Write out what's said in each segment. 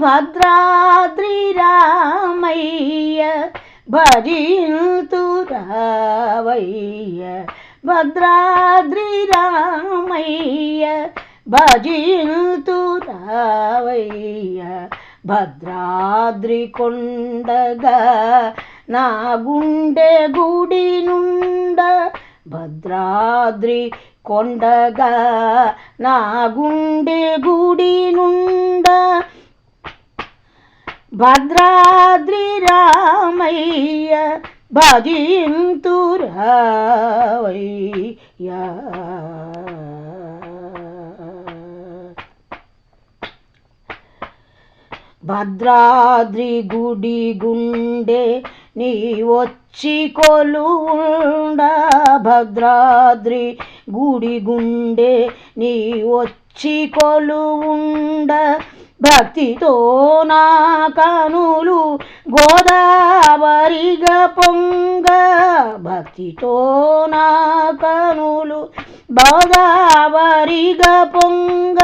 భద్రాద్రి రామయ్య భజింతు రావయ్య, భద్రాద్రి రామయ్య భజింతు రావయ్య, భద్రాద్రి కొండగా నా గుండె గుడి నుండ, భద్రాద్రి కొండగా నా గుండె గుడి నుండ, భద్రాద్రి రామయ్య భజింతు రావయ్య. భద్రాద్రి గుడి గుండె నీ వచ్చి కొలువుండ, భద్రాద్రి గుడి గుండె నీ వచ్చి కొలువుండ, భక్తితో నా కనులు గోదావరిగా పొంగ, భక్తితో నా కనులు గోదావరిగా పొంగ,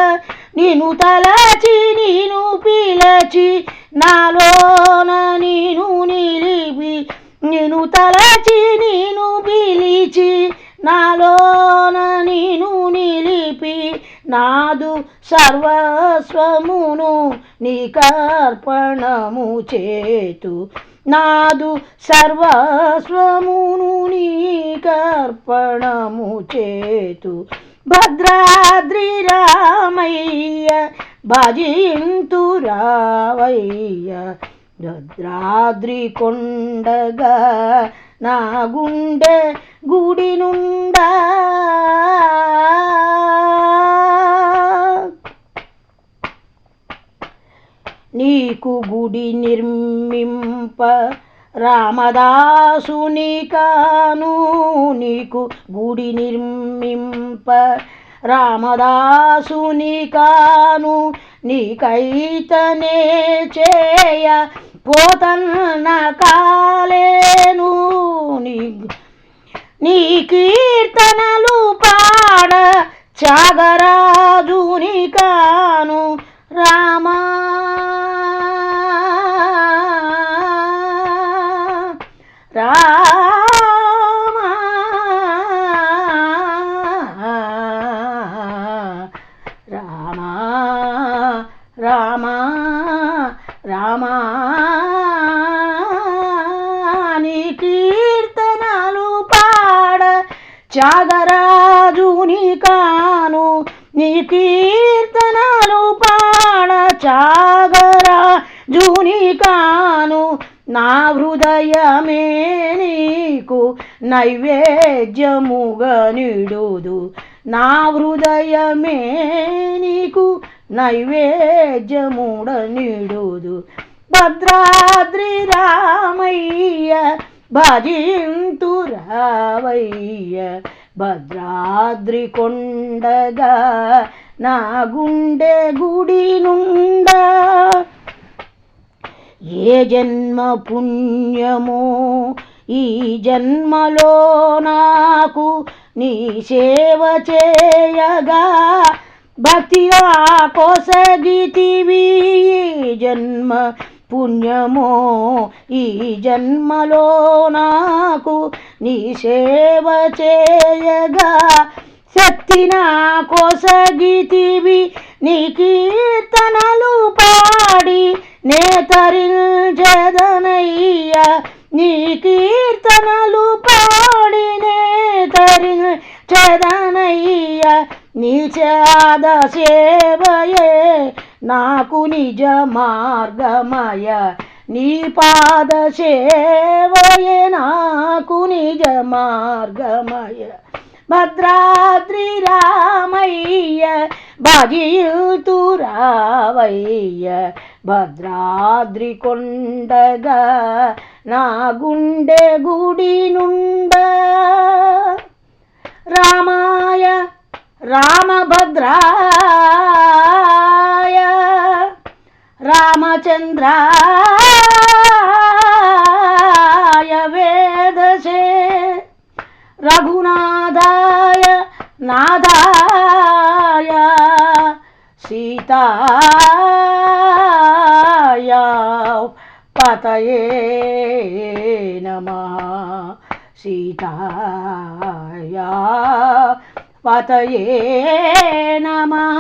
నిన్ను తలచి నిన్ను పిలచి నాలోన నిన్ను నిలిపి, నిన్ను తలచి నిన్ను పిలిచి నాలోన నిన్ను నిలిపి, నాదు సర్వస్వమును నీకర్పణము చేతు, నాదు సర్వస్వమును నీకర్పణము చేతు, భద్రాద్రి రామయ్య భజింతు రావయ్య, భద్రాద్రి కొండగా నా గుండె గుడి నుండ, నీకు గుడి నిర్మింప రామదాసుని కాను, నీకు గుడి నిర్మింప రామదాసుని కాను, నీకైతనే చేయ పోతన్న కాలేను, నీ కీర్తనలు పాడ త్యాగరాజుని కాను, రామా రామా రామా రామా రామా, నీ కీర్తనలు పాడ త్యాగరాజుని కాను, నీ కీర్తనలు పాడ త్యాగరాజుని కాను, నా హృదయమే నీకు నైవేద్యముగా నిడుదు, నా హృదయమే నీకు నైవేద్యముడ నిడుదు, భద్రాద్రి రామయ్య భజింతు రావయ్య, భద్రాద్రి కొండగా నా గుండె గుడి నుండ, ఏ జన్మ పుణ్యమో ఈ జన్మలో నాకు నీ సేవ చేయగా, భక్తిగా కొసగితివి, జన్మ పుణ్యమో ఈ జన్మలో నాకు నీ సేవ చేయగా, శక్తి నా కొసగితివి, నీ కీర్తనలు పాడి నే తరించెదనయ్య, నీ కీర్తనలు పాడి నే తరించెదనయ్య, నీ పాద సేవయే నాకు నిజ మార్గమయ, నీ పాద సేవయే నాకు నిజ మార్గమయ, భద్రాద్రి రామయ్య భజింతు రావయ్య, భద్రాద్రి కొండగా నా గుండె గుడి నుండ, రామాయ రామభద్రాయ రామచంద్రాయ వేదసే, రఘునాథాయ नादाय सीताय पतये नमः सीताय पतये नमः।